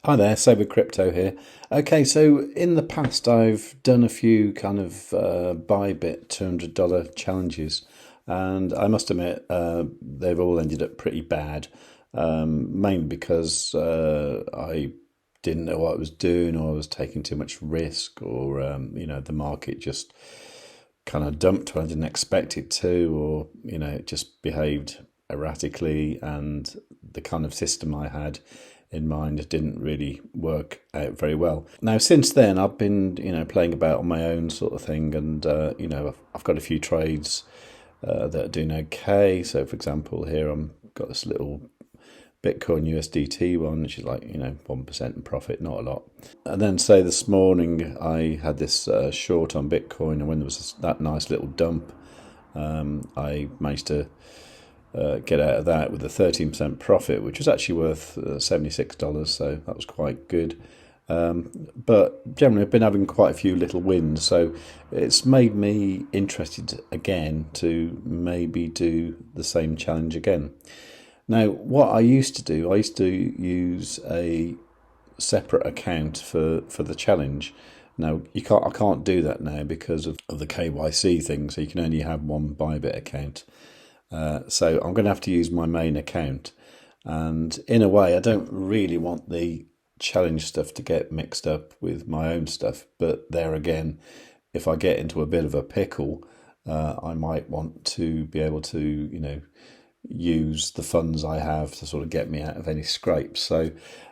Hi there, SwissBorg here. Okay, so in the past I've done a few kind of ByBit $200 challenges, and I must admit they've all ended up pretty bad, mainly because I didn't know what I was doing, or I was taking too much risk, or the market just kind of dumped when I didn't expect it to, or it just behaved erratically, and the kind of system I had in mind didn't really work out very well. Now, since then, I've been playing about on my own sort of thing, and I've got a few trades that are doing okay. So, for example, here I've got this little Bitcoin USDT one, which is like 1% in profit, not a lot. And then say this morning I had this short on Bitcoin, and when there was that nice little dump, I managed to get out of that with a 13% profit, which was actually worth $76, so that was quite good. But generally I've been having quite a few little wins, so it's made me interested again to maybe do the same challenge again. Now, what I used to do, I used to use a separate account for the challenge. Now, I can't do that now because of the KYC thing, so you can only have one ByBit account. So I'm going to have to use my main account. And in a way, I don't really want the challenge stuff to get mixed up with my own stuff. But there again, if I get into a bit of a pickle, I might want to be able to, use the funds I have to sort of get me out of any scrapes. So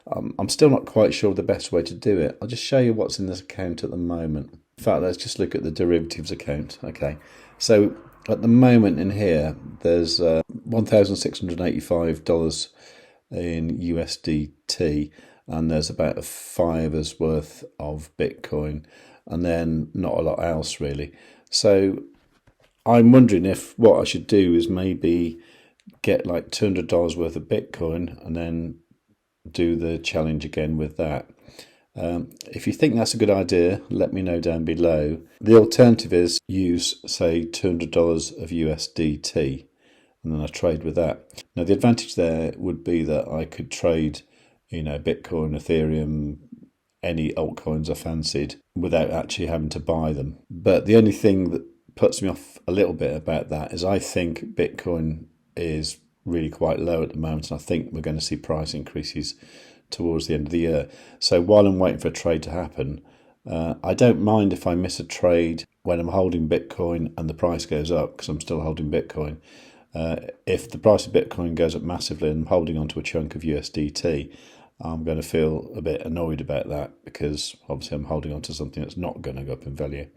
I'm still not quite sure the best way to do it. I'll just show you what's in this account at the moment. In fact, let's just look at the derivatives account. Okay, so at the moment in here, there's $1,685 in USDT, and there's about a $5's worth of Bitcoin, and then not a lot else really. So I'm wondering if what I should do is maybe get like $200 worth of Bitcoin and then do the challenge again with that. If you think that's a good idea, let me know down below. The alternative is use, say, $200 of USDT, and then I trade with that. Now, the advantage there would be that I could trade, Bitcoin, Ethereum, any altcoins I fancied without actually having to buy them. But the only thing that puts me off a little bit about that is I think Bitcoin is really quite low at the moment, and I think we're going to see price increases towards the end of the year. So while I'm waiting for a trade to happen, I don't mind if I miss a trade when I'm holding Bitcoin and the price goes up, because I'm still holding Bitcoin. If the price of Bitcoin goes up massively and I'm holding onto a chunk of USDT, I'm going to feel a bit annoyed about that, because obviously I'm holding onto something that's not going to go up in value.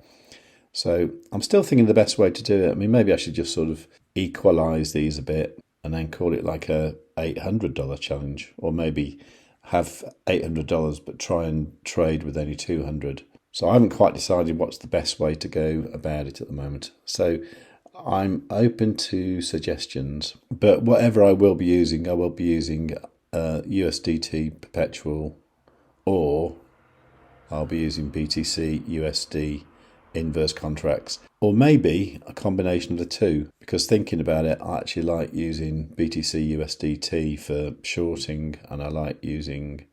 So I'm still thinking the best way to do it. I mean, maybe I should just sort of equalize these a bit and then call it like a $800 challenge, or maybe have $800 but try and trade with only 200. So I haven't quite decided what's the best way to go about it at the moment. So I'm open to suggestions, but whatever I will be using USDT perpetual, or I'll be using BTC USD inverse contracts, or maybe a combination of the two, because thinking about it, I actually like using BTC USDT for shorting, and I like using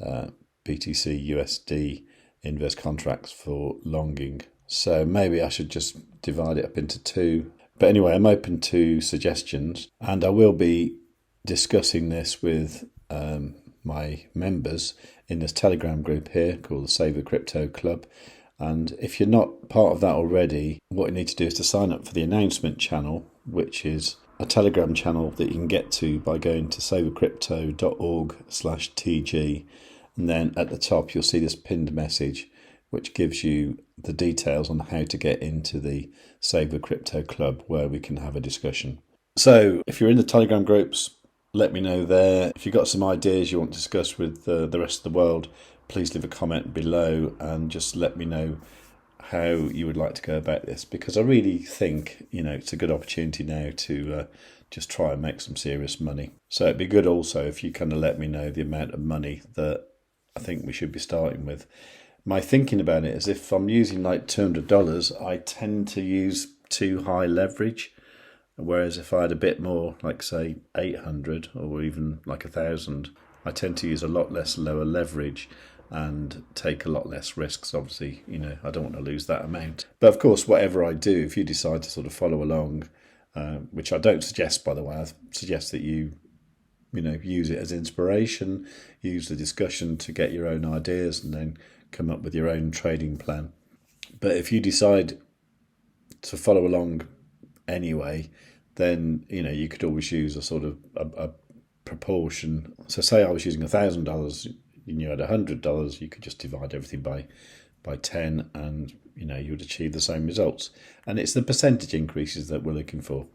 BTC USD inverse contracts for longing. So maybe I should just divide it up into two. But anyway, I'm open to suggestions, and I will be discussing this with my members in this Telegram group here called the Save With Crypto Club. And if you're not part of that already, what you need to do is to sign up for the announcement channel, which is a Telegram channel that you can get to by going to savewith.crypto.org/TG. And then at the top, you'll see this pinned message, which gives you the details on how to get into the Save With Crypto Club, where we can have a discussion. So if you're in the Telegram groups, let me know there. If you've got some ideas you want to discuss with the rest of the world, please leave a comment below and just let me know how you would like to go about this, because I really think it's a good opportunity now to just try and make some serious money. So it'd be good also if you kind of let me know the amount of money that I think we should be starting with. My thinking about it is, if I'm using like $200, I tend to use too high leverage, whereas if I had a bit more, like say 800 or even like 1,000, I tend to use a lot less lower leverage and take a lot less risks. Obviously, I don't want to lose that amount. But of course, whatever I do, if you decide to sort of follow along, which I don't suggest, by the way, I suggest that you use it as inspiration, use the discussion to get your own ideas and then come up with your own trading plan. But if you decide to follow along anyway, then you could always use a sort of a proportion. So say I was using $1,000 and you had $100, you could just divide everything by 10 and you would achieve the same results. And it's the percentage increases that we're looking for.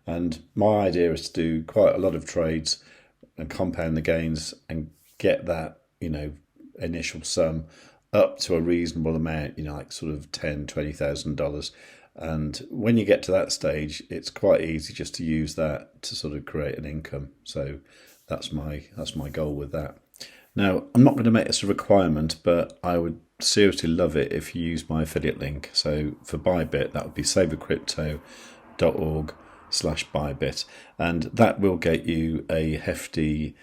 And my idea is to do quite a lot of trades and compound the gains and get that initial sum up to a reasonable amount, like sort of $10,000-$20,000. And when you get to that stage, it's quite easy just to use that to sort of create an income. So that's my goal with that. Now, I'm not going to make this a requirement, but I would seriously love it if you use my affiliate link. So for ByBit, that would be savewith.crypto.org/ByBit. And that will get you a hefty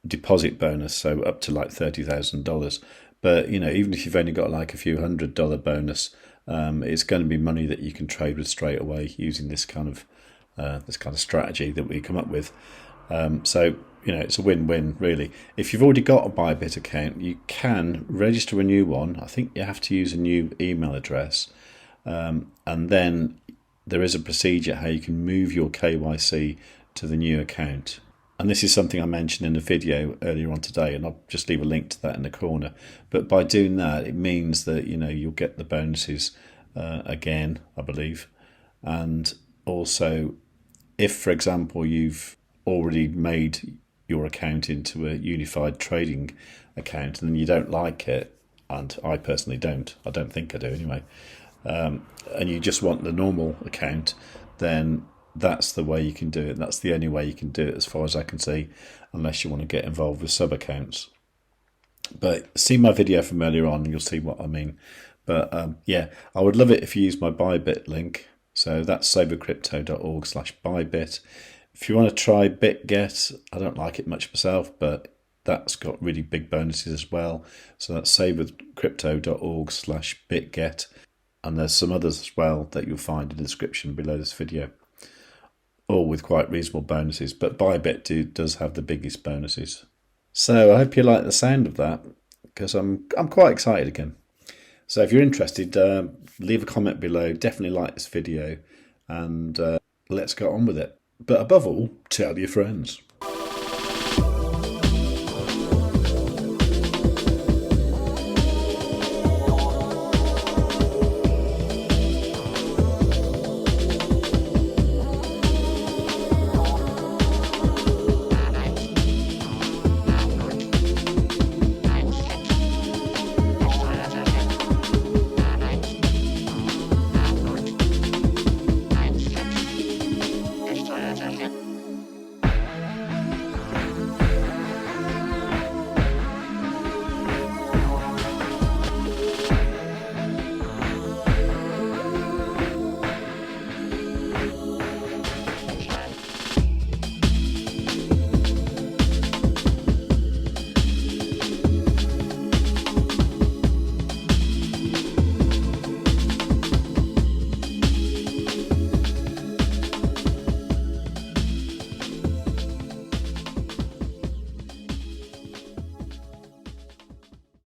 deposit bonus, so up to like $30,000. But, even if you've only got like a few $100 bonus, it's going to be money that you can trade with straight away using this kind of strategy that we come up with. So it's a win-win, really. If you've already got a ByBit account, you can register a new one. I think you have to use a new email address. And then there is a procedure how you can move your KYC to the new account. And this is something I mentioned in a video earlier on today, and I'll just leave a link to that in the corner. But by doing that, it means that you'll get the bonuses again, I believe. And also, if, for example, you've already made your account into a unified trading account and you don't like it, and I personally don't, I don't think I do anyway, and you just want the normal account, then that's the way you can do it. That's the only way you can do it as far as I can see, unless you want to get involved with sub-accounts. But see my video from earlier on and you'll see what I mean. But yeah, I would love it if you use my ByBit link. So that's savewithcrypto.org/ByBit. If you want to try BitGet, I don't like it much myself, but that's got really big bonuses as well. So that's savewithcrypto.org/BitGet. And there's some others as well that you'll find in the description below this video, all with quite reasonable bonuses. But ByBit does have the biggest bonuses. So I hope you like the sound of that, because I'm quite excited again. So if you're interested, leave a comment below. Definitely like this video, and let's get on with it. But above all, tell your friends.